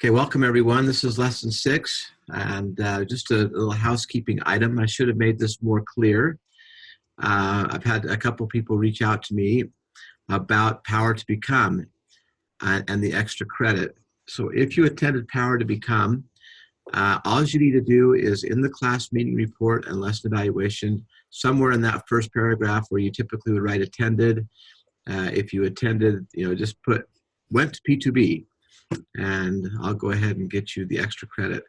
Okay, welcome everyone. This is lesson 6, and just a little housekeeping item. I should have made this more clear. I've had a couple people reach out to me about Power to Become and the extra credit. So if you attended Power to Become, all you need to do is in the class meeting report and lesson evaluation, somewhere in that first paragraph where you typically would write attended, if you attended, just put went to P2B. And I'll go ahead and get you the extra credit.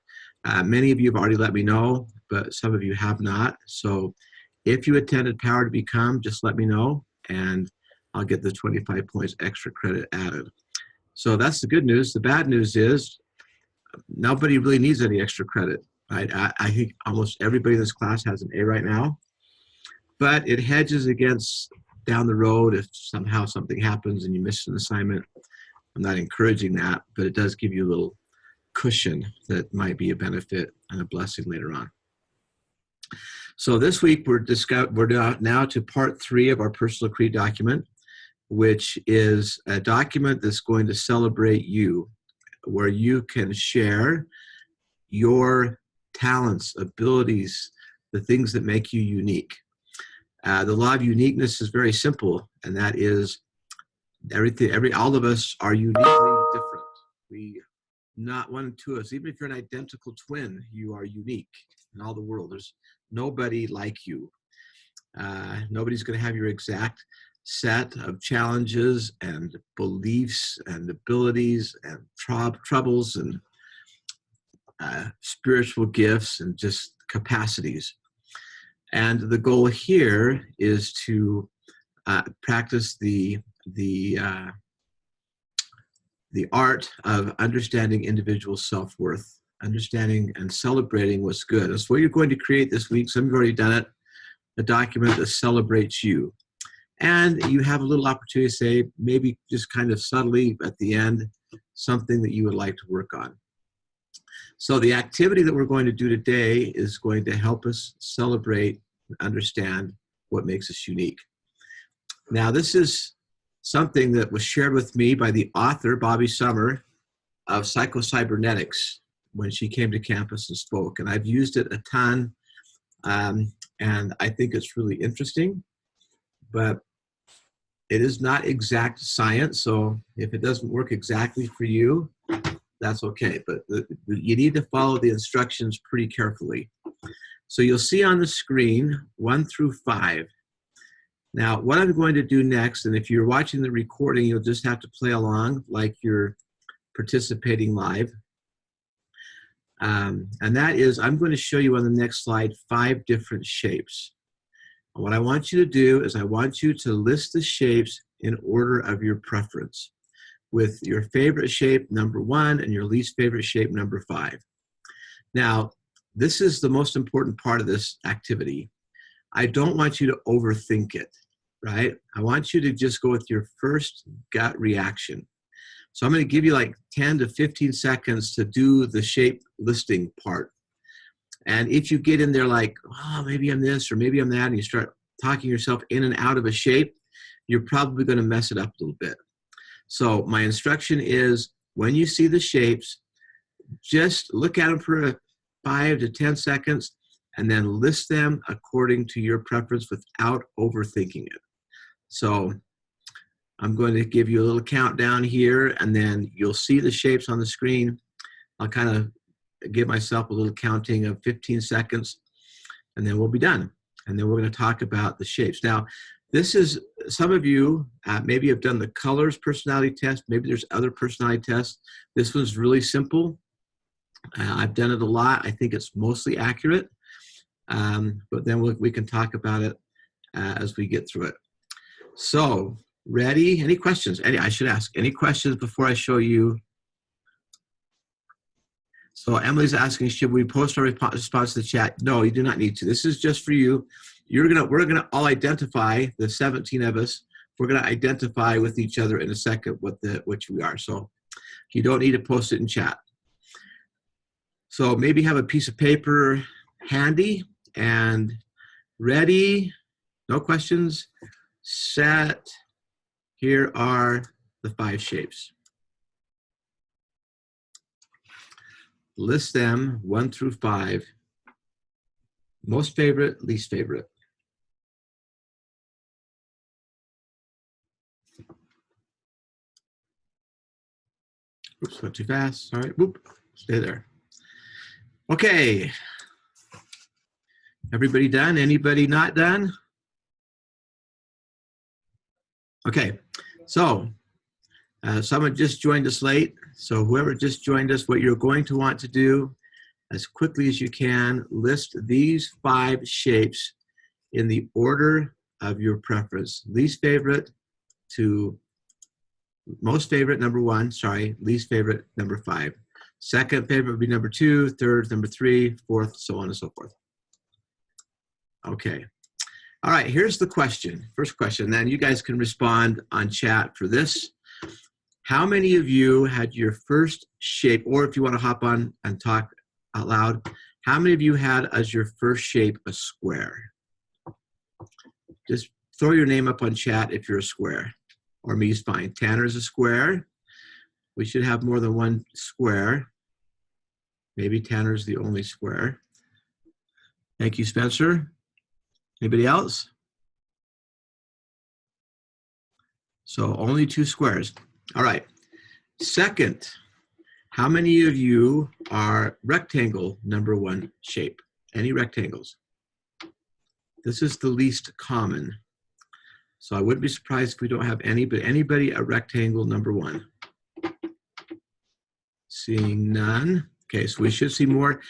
Many of you have already let me know, but some of you have not. So if you attended Power to Become, just let me know, and I'll get the 25 points extra credit added. So that's the good news. The bad news is nobody really needs any extra credit. I think almost everybody in this class has an A right now, but it hedges against down the road if somehow something happens and you miss an assignment. I'm not encouraging that, but it does give you a little cushion that might be a benefit and a blessing later on. So this week we're now to part 3 of our personal creed document, which is a document that's going to celebrate you, where you can share your talents, abilities, the things that make you unique. The law of uniqueness is very simple, and that is all of us are uniquely different. Not one to us. Even if you're an identical twin, you are unique in all the world. There's nobody like you. Nobody's going to have your exact set of challenges and beliefs and abilities and troubles and spiritual gifts and just capacities. And the goal here is to practice the art of understanding individual self-worth, understanding and celebrating what's good. That's what you're going to create this week. Some of you have already done it, a document that celebrates you. And you have a little opportunity to say, maybe just kind of subtly at the end, something that you would like to work on. So the activity that we're going to do today is going to help us celebrate and understand what makes us unique. Now, this is something that was shared with me by the author, Bobby Sommer, of Psycho-Cybernetics when she came to campus and spoke. And I've used it a ton, and I think it's really interesting. But it is not exact science, so if it doesn't work exactly for you, that's okay. But you need to follow the instructions pretty carefully. So you'll see on the screen 1 through 5. Now, what I'm going to do next, and if you're watching the recording, you'll just have to play along like you're participating live. And that is, I'm going to show you on the next slide 5 different shapes. And what I want you to do is I want you to list the shapes in order of your preference, with your favorite shape, number 1, and your least favorite shape, number 5. Now, this is the most important part of this activity. I don't want you to overthink it, right? I want you to just go with your first gut reaction. So I'm going to give you like 10 to 15 seconds to do the shape listing part. And if you get in there like, oh, maybe I'm this or maybe I'm that, and you start talking yourself in and out of a shape, you're probably going to mess it up a little bit. So my instruction is, when you see the shapes, just look at them for 5 to 10 seconds, and then list them according to your preference without overthinking it. So I'm going to give you a little countdown here, and then you'll see the shapes on the screen. I'll kind of give myself a little counting of 15 seconds, and then we'll be done. And then we're going to talk about the shapes. Now, this is, some of you maybe have done the colors personality test. Maybe there's other personality tests. This one's really simple. I've done it a lot. I think it's mostly accurate. But then we can talk about it as we get through it. So, ready? Any questions? I should ask, any questions before I show you? So Emily's asking, should we post our response to the chat? No, you do not need to. This is just for you. We're gonna all identify, the 17 of us, we're gonna identify with each other in a second which we are. So you don't need to post it in chat. So maybe have a piece of paper handy and ready. No questions. Set. Here are the 5 shapes. List them 1 through 5. Most favorite, least favorite. Oops, went too fast. Sorry. Whoop. Stay there. Okay. Everybody done? Anybody not done? Okay. So someone just joined us late. So whoever just joined us, what you're going to want to do as quickly as you can, list these 5 shapes in the order of your preference. Least favorite to most favorite, number 1, sorry, least favorite, number 5. Second favorite would be number 2, third, number 3, fourth, so on and so forth. Okay. All right, here's the question. First question, then you guys can respond on chat for this. How many of you had your first shape, or if you want to hop on and talk out loud, how many of you had as your first shape a square? Just throw your name up on chat if you're a square, or me is fine. Tanner's a square. We should have more than 1 square. Maybe Tanner's the only square. Thank you, Spencer. Anybody else? So only 2 squares. All right. Second, how many of you are rectangle number 1 shape? Any rectangles? This is the least common. So I wouldn't be surprised if we don't have any, but anybody a rectangle number 1? Seeing none. Okay, so we should see more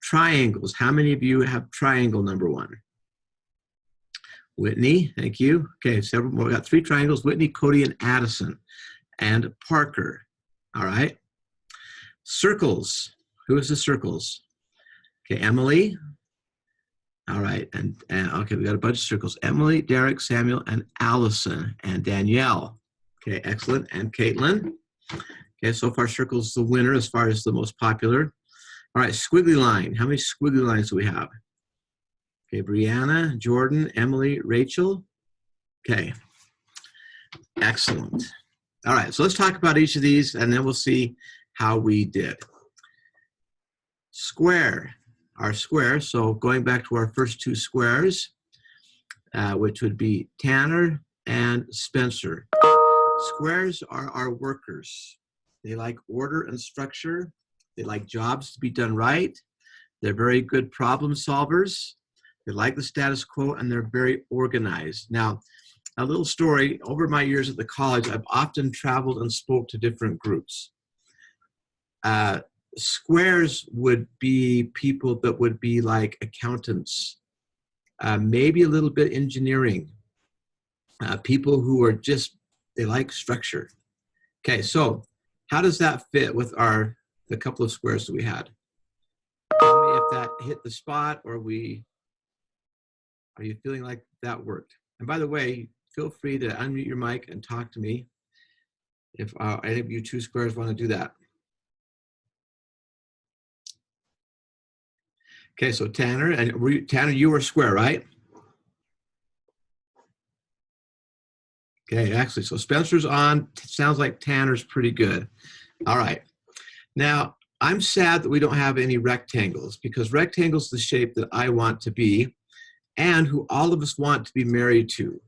triangles. How many of you have triangle number 1? Whitney, thank you. Okay, several more. We got 3 triangles, Whitney, Cody, and Addison, and Parker. All right. Circles. Who is the circles? Okay, Emily. All right, and okay, we got a bunch of circles. Emily, Derek, Samuel, and Allison, and Danielle. Okay, excellent. And Caitlin. Okay, so far circles is the winner as far as the most popular. All right, squiggly line. How many squiggly lines do we have? Okay, Brianna, Jordan, Emily, Rachel. Okay, excellent. All right, so let's talk about each of these, and then we'll see how we did. Square, our square. So going back to our first 2 squares, which would be Tanner and Spencer. Squares are our workers. They like order and structure. They like jobs to be done right. They're very good problem solvers. They like the status quo, and they're very organized. Now, a little story, over my years at the college, I've often traveled and spoke to different groups. Squares would be people that would be like accountants, maybe a little bit engineering, people who are just, they like structure. Okay, so how does that fit with the couple of squares that we had? Tell me if that hit the spot, or are you feeling like that worked? And by the way, feel free to unmute your mic and talk to me if any of you 2 squares want to do that. Okay, so Tanner, and Tanner, you were square, right? Okay, actually, so Spencer's on. Sounds like Tanner's pretty good. All right. Now, I'm sad that we don't have any rectangles, because rectangles the shape that I want to be and who all of us want to be married to.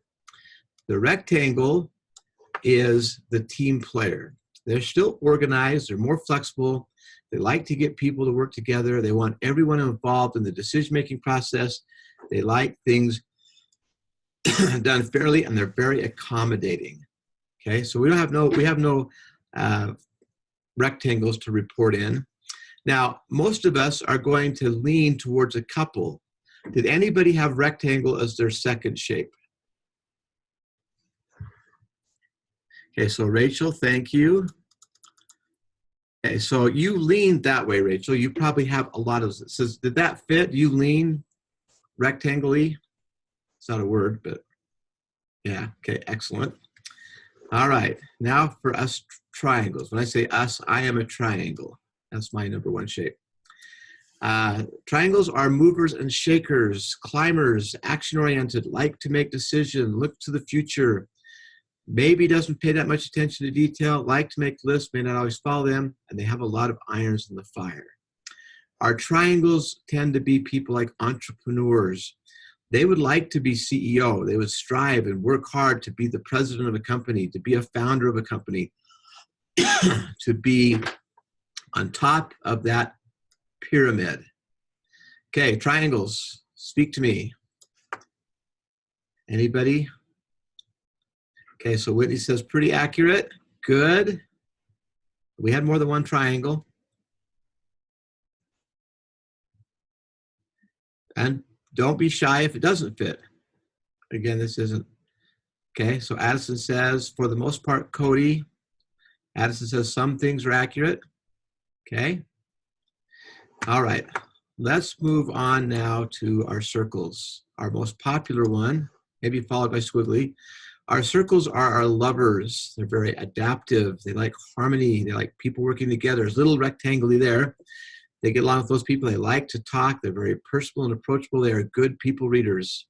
The rectangle is the team player. They're still organized, they're more flexible, they like to get people to work together, they want everyone involved in the decision-making process, they like things done fairly, and they're very accommodating. Okay, so we have no rectangles to report in. Now, most of us are going to lean towards a couple. Did anybody have rectangle as their second shape? Okay, so Rachel, thank you. Okay, so you leaned that way, Rachel. You probably have a lot of, says, did that fit? You lean rectangle-y? It's not a word, but yeah, okay, excellent. All right, now for us triangles. When I say us, I am a triangle. That's my number 1 shape. Triangles are movers and shakers, climbers, action-oriented, like to make decisions, look to the future, maybe doesn't pay that much attention to detail, like to make lists, may not always follow them, and they have a lot of irons in the fire. Our triangles tend to be people like entrepreneurs. They would like to be CEO. They would strive and work hard to be the president of a company, to be a founder of a company, to be on top of that pyramid. Okay, triangles, speak to me. Anybody? Okay, so Whitney says pretty accurate. Good. We had more than one triangle. And don't be shy if it doesn't fit. Again, this isn't. Okay, so Addison says, for the most part, Cody. Addison says some things are accurate. Okay. All right. Let's move on now to our circles. Our most popular one, maybe followed by squiggly. Our circles are our lovers. They're very adaptive. They like harmony. They like people working together. There's a little rectangle there. They get along with those people. They like to talk. They're very personal and approachable. They are good people readers.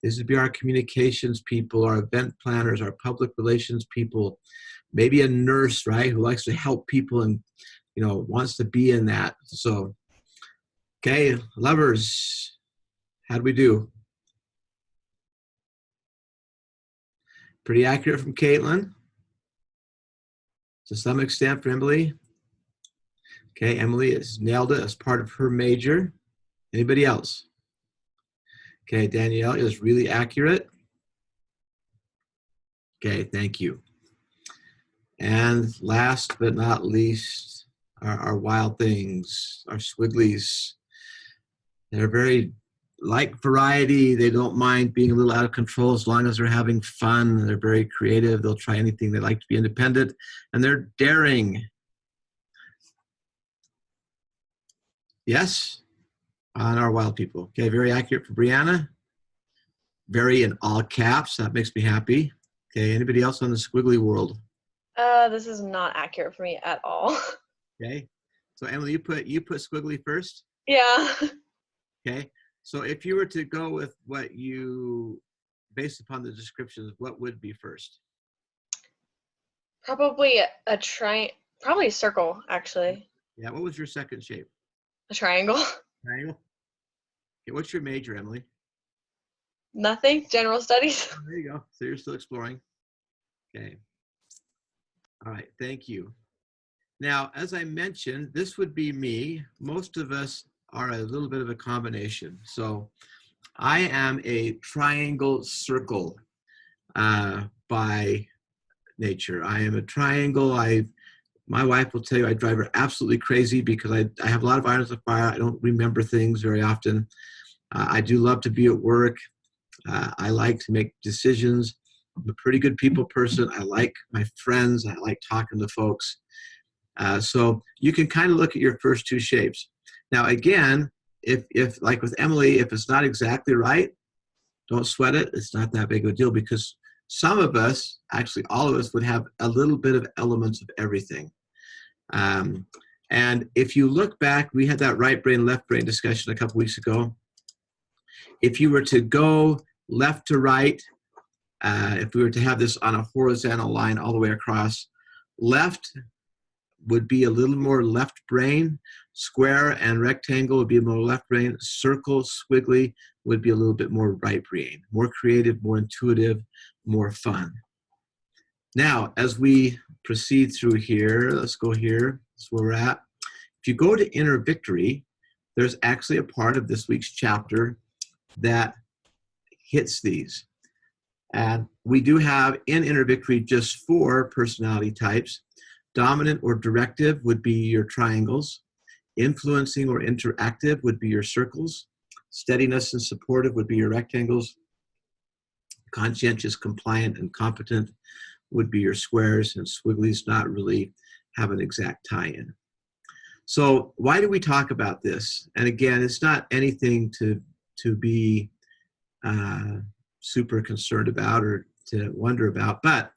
This would be our communications people, our event planners, our public relations people, maybe a nurse, right, who likes to help people and, wants to be in that. So, okay, lovers, how'd we do? Pretty accurate from Caitlin. To some extent for Emily. Okay, Emily has nailed it as part of her major. Anybody else? Okay, Danielle is really accurate. Okay, thank you. And last but not least, our wild things, our swigglies. They're very like variety. They don't mind being a little out of control as long as they're having fun. They're very creative. They'll try anything. They like to be independent. And they're daring. Yes? On our wild people. Okay, very accurate for Brianna. Very in all caps. That makes me happy. Okay, anybody else on the squiggly world? This is not accurate for me at all. Okay, so Emily, you put squiggly first? Yeah. Okay, so if you were to go with what you, based upon the descriptions, what would be first? Probably probably a circle, actually. Yeah, what was your second shape? A triangle. Triangle? Okay, what's your major, Emily? Nothing. General studies. Oh, there you go. So you're still exploring. Okay. All right, thank you. Now, as I mentioned, this would be me. Most of us are a little bit of a combination. So I am a triangle circle by nature. I am a triangle. My wife will tell you I drive her absolutely crazy because I have a lot of irons of fire. I don't remember things very often. I do love to be at work. I like to make decisions. I'm a pretty good people person. I like my friends. I like talking to folks. So you can kind of look at your first two shapes. Now, again, if like with Emily, if it's not exactly right, don't sweat it. It's not that big of a deal because some of us, actually all of us, would have a little bit of elements of everything. And if you look back, we had that right brain, left brain discussion a couple weeks ago. If you were to go left to right, if we were to have this on a horizontal line all the way across, left would be a little more left brain, square and rectangle would be more left brain, circle, squiggly would be a little bit more right brain, more creative, more intuitive, more fun. Now, as we proceed through here, let's go here, that's where we're at. If you go to Inner Victory, there's actually a part of this week's chapter that hits these. And we do have in Inner Victory just 4 personality types. Dominant or directive would be your triangles. Influencing or interactive would be your circles. Steadiness and supportive would be your rectangles. Conscientious, compliant, and competent would be your squares, and swigglies not really have an exact tie-in. So why do we talk about this? And again, it's not anything to be super concerned about or to wonder about, but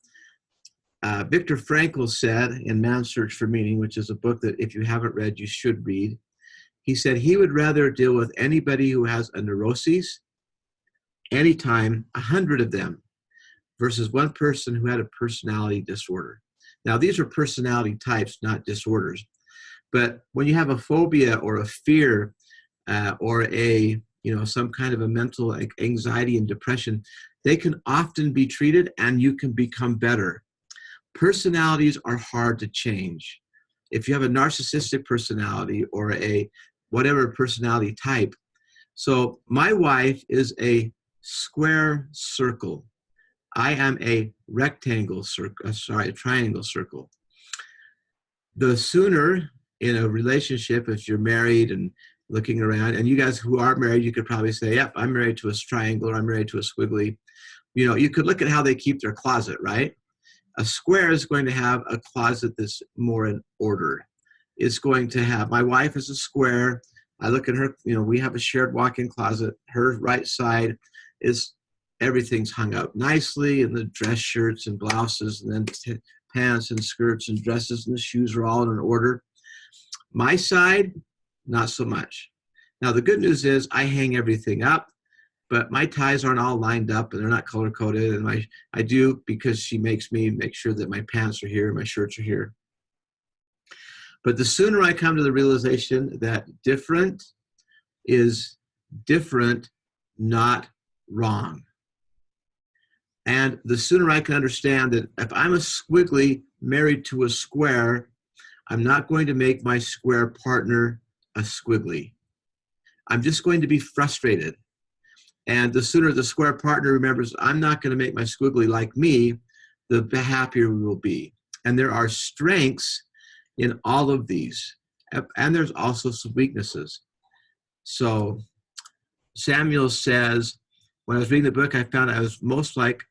Viktor Frankl said in Man's Search for Meaning, which is a book that if you haven't read, you should read, he said he would rather deal with anybody who has a neuroses, anytime, 100 of them, versus one person who had a personality disorder. Now, these are personality types, not disorders. But when you have a phobia or a fear or a, some kind of a mental anxiety and depression, they can often be treated and you can become better. Personalities are hard to change. If you have a narcissistic personality or a whatever personality type. So my wife is a square circle. I am a rectangle circle, a triangle circle. The sooner in a relationship, if you're married and looking around, and you guys who are married, you could probably say, yep, I'm married to a triangle, or I'm married to a squiggly. You could look at how they keep their closet, right? A square is going to have a closet that's more in order. It's going to have, my wife is a square. I look at her, we have a shared walk-in closet. Her right side is everything's hung up nicely, and the dress shirts and blouses, and then pants and skirts and dresses, and the shoes are all in order. My side, not so much. Now, the good news is I hang everything up, but my ties aren't all lined up and they're not color-coded. And I do, because she makes me make sure that my pants are here, my shirts are here. But the sooner I come to the realization that different is different, not wrong. And the sooner I can understand that if I'm a squiggly married to a square, I'm not going to make my square partner a squiggly. I'm just going to be frustrated. And the sooner the square partner remembers I'm not going to make my squiggly like me, the happier we will be. And there are strengths in all of these. And there's also some weaknesses. So Samuel says, when I was reading the book, I found I was most like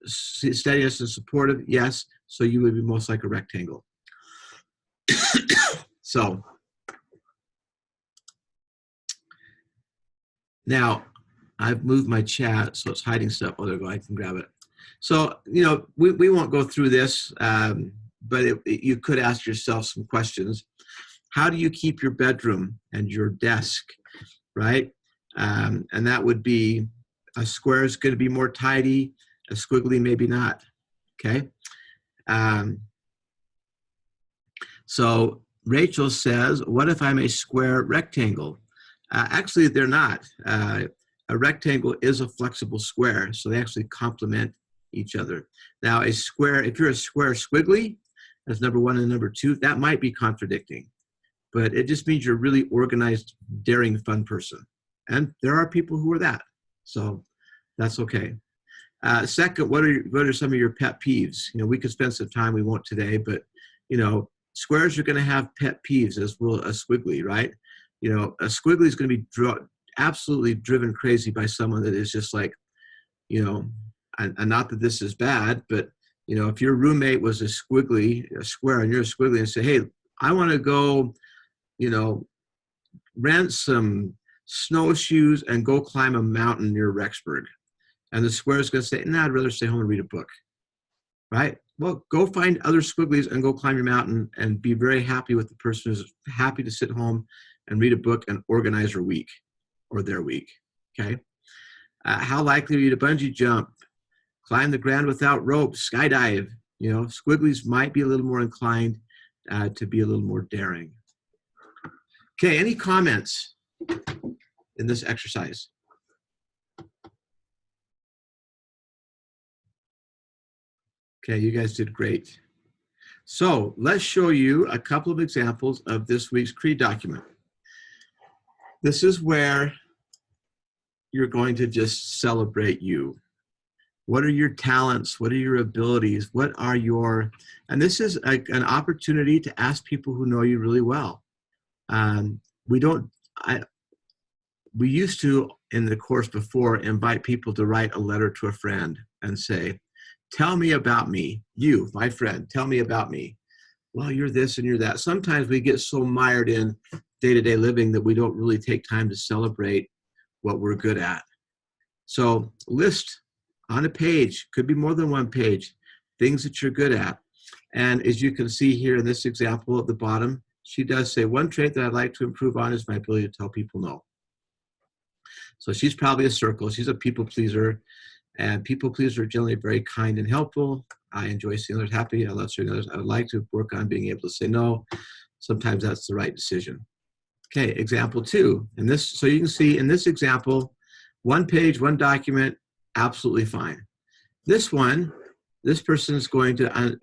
steadiness and supportive. Yes, so you would be most like a rectangle. So now I've moved my chat, so it's hiding stuff. Oh, there we go. I can grab it. So, we won't go through this, but you could ask yourself some questions. How do you keep your bedroom and your desk, right? And that would be, a square is going to be more tidy, a squiggly maybe not, okay? So Rachel says, what if I'm a square rectangle? Actually, they're not. A rectangle is a flexible square, so they actually complement each other. Now, a square, if you're a square squiggly, as number one and number two, that might be contradicting. But it just means you're a really organized, daring, fun person. And there are people who are that. So that's okay. Second, what are some of your pet peeves? We could spend some time, we won't today, but, squares are going to have pet peeves, as will a squiggly, right? A squiggly is going to be absolutely driven crazy by someone that is just like, and not that this is bad, but, if your roommate was a squiggly, a square, and you're a squiggly, and say, hey, I want to go, rent some snowshoes and go climb a mountain near Rexburg. And the square is going to say, I'd rather stay home and read a book, right? Well, go find other squigglies and go climb your mountain and be very happy with the person who's happy to sit home and read a book and organize her week or their week, okay? How likely are you to bungee jump, climb the ground without ropes, skydive? Squigglies might be a little more inclined to be a little more daring. Okay, any comments in this exercise? Okay, you guys did great. So let's show you a couple of examples of this week's Creed document. This is where you're going to just celebrate you. What are your talents? What are your abilities? What are your, and this is an opportunity to ask people who know you really well. We used to, in the course before, invite people to write a letter to a friend and say, tell me about me. You, my friend, tell me about me. Well, you're this and you're that. Sometimes we get so mired in day-to-day living that we don't really take time to celebrate what we're good at. So list on a page, could be more than one page, things that you're good at. And as you can see here in this example at the bottom, she does say, one trait that I'd like to improve on is my ability to tell people no. So she's probably a circle. She's a people pleaser. And people pleasers are generally very kind and helpful. I enjoy seeing others happy. I love seeing others. I would like to work on being able to say no. Sometimes that's the right decision. Okay, example 2. And this, so you can see in this example, 1 page, 1 document, absolutely fine. This one, this person is going to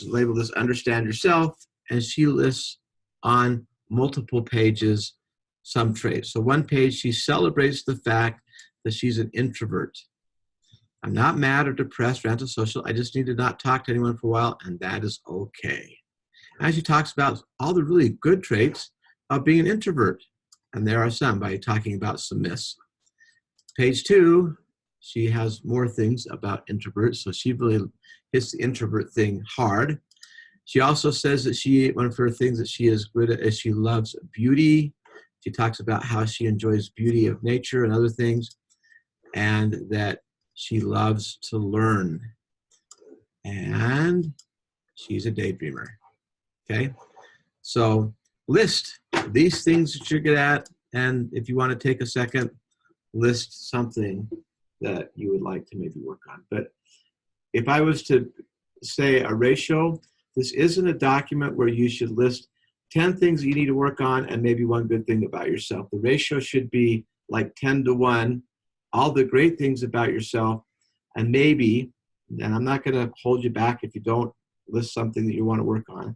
label this understand yourself, and she lists on multiple pages some traits. So 1 page, she celebrates the fact that she's an introvert. I'm not mad or depressed or antisocial. I just need to not talk to anyone for a while, and that is okay. And she talks about all the really good traits of being an introvert. And there are some by talking about some myths. Page 2, she has more things about introverts. So she really hits the introvert thing hard. She also says that one of her things that she is good at is she loves beauty. She talks about how she enjoys beauty of nature and other things, and that she loves to learn. And she's a daydreamer. Okay? So list these things that you're good at, and if you want to take a second, list something that you would like to maybe work on. But if I was to say a ratio, this isn't a document where you should list 10 things that you need to work on and maybe 1 good thing about yourself. The ratio should be like 10 to 1, all the great things about yourself, and maybe, and I'm not going to hold you back if you don't list something that you want to work on,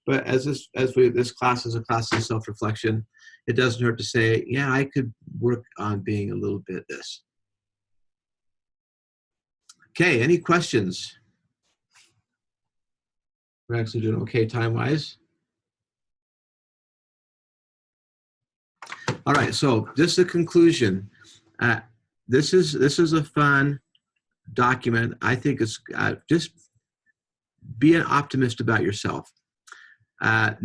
but this class is a class of self-reflection, it doesn't hurt to say, yeah, I could work on being a little bit this. Okay, any questions? We're actually doing okay time-wise. All right, so just a conclusion. This is a fun document. I think it's just be an optimist about yourself. The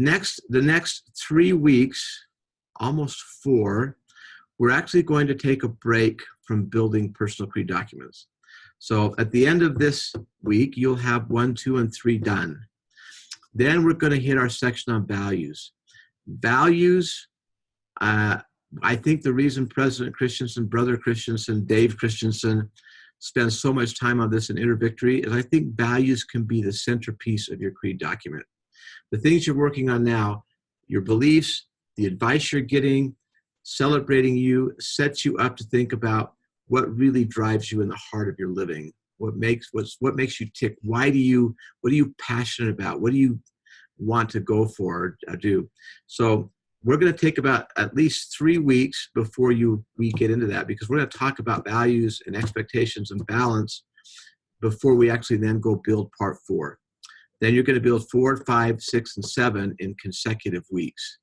next 3 weeks, almost 4, we're actually going to take a break from building personal creed documents. So at the end of this week, you'll have 1, 2, and 3 done. Then we're going to hit our section on values. Values, I think the reason President Christensen, Brother Christensen, Dave Christensen spends so much time on this in Inner Victory is I think values can be the centerpiece of your creed document. The things you're working on now, your beliefs, the advice you're getting, celebrating you, sets you up to think about what really drives you in the heart of your living. What makes you tick? What are you passionate about? What do you want to go for or do? So we're going to take about at least 3 weeks before we get into that, because we're going to talk about values and expectations and balance before we actually then go build part 4. Then you're going to build 4, 5, 6, and 7 in consecutive weeks.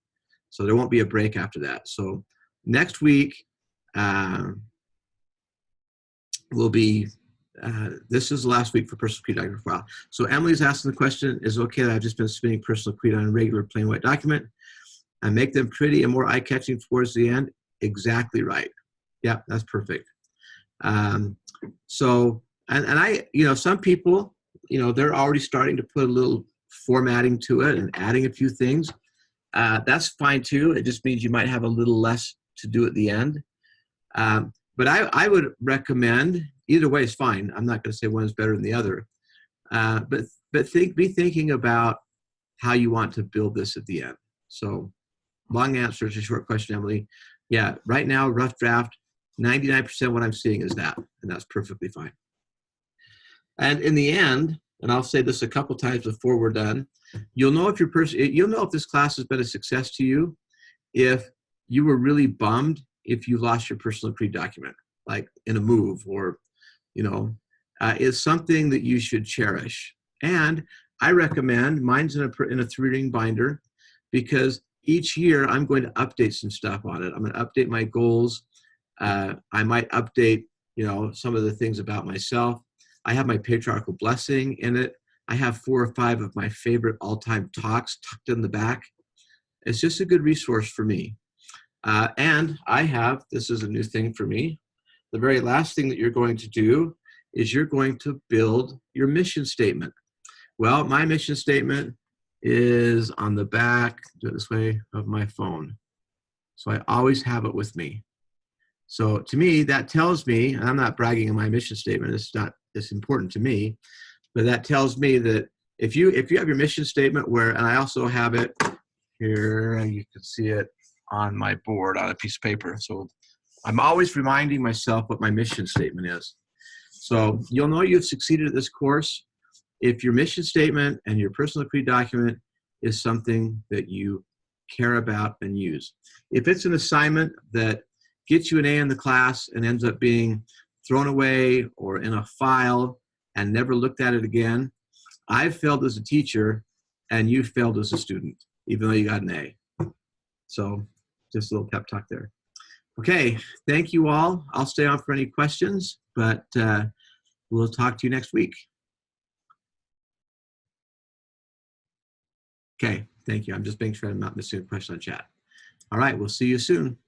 So there won't be a break after that. So next week will be, this is the last week for Personal Creed document for a while. So Emily's asking the question, is it okay that I've just been submitting Personal Creed on a regular plain white document and make them pretty and more eye-catching towards the end? Exactly right. Yeah, that's perfect. So, and I, some people, they're already starting to put a little formatting to it and adding a few things. That's fine too. It just means you might have a little less to do at the end. But I would recommend, either way is fine. I'm not going to say one is better than the other. But be thinking about how you want to build this at the end. So long answer to a short question, Emily. Yeah, right now, rough draft, 99% what I'm seeing is that, and that's perfectly fine. And in the end, and I'll say this a couple times before we're done, you'll know if this class has been a success to you if you were really bummed if you lost your personal creed document, like in a move, or is something that you should cherish. And I recommend, mine's in a 3-ring binder, because each year I'm going to update some stuff on it. I'm going to update my goals. I might update, some of the things about myself. I have my patriarchal blessing in it. I have 4 or 5 of my favorite all-time talks tucked in the back. It's just a good resource for me. And this is a new thing for me, the very last thing that you're going to do is you're going to build your mission statement. Well, my mission statement is on the back, do it this way, of my phone. So I always have it with me. So to me, that tells me, and I'm not bragging on my mission statement, it's important to me, but that tells me that if you have your mission statement where, and I also have it here, and you can see it on my board on a piece of paper. So I'm always reminding myself what my mission statement is. So you'll know you've succeeded at this course if your mission statement and your personal decree document is something that you care about and use. If it's an assignment that gets you an A in the class and ends up being thrown away or in a file and never looked at it again, I've failed as a teacher and you failed as a student, even though you got an A. So just a little pep talk there. Okay, thank you all. I'll stay on for any questions, but we'll talk to you next week. Okay, thank you. I'm just making sure I'm not missing a question on chat. All right, we'll see you soon.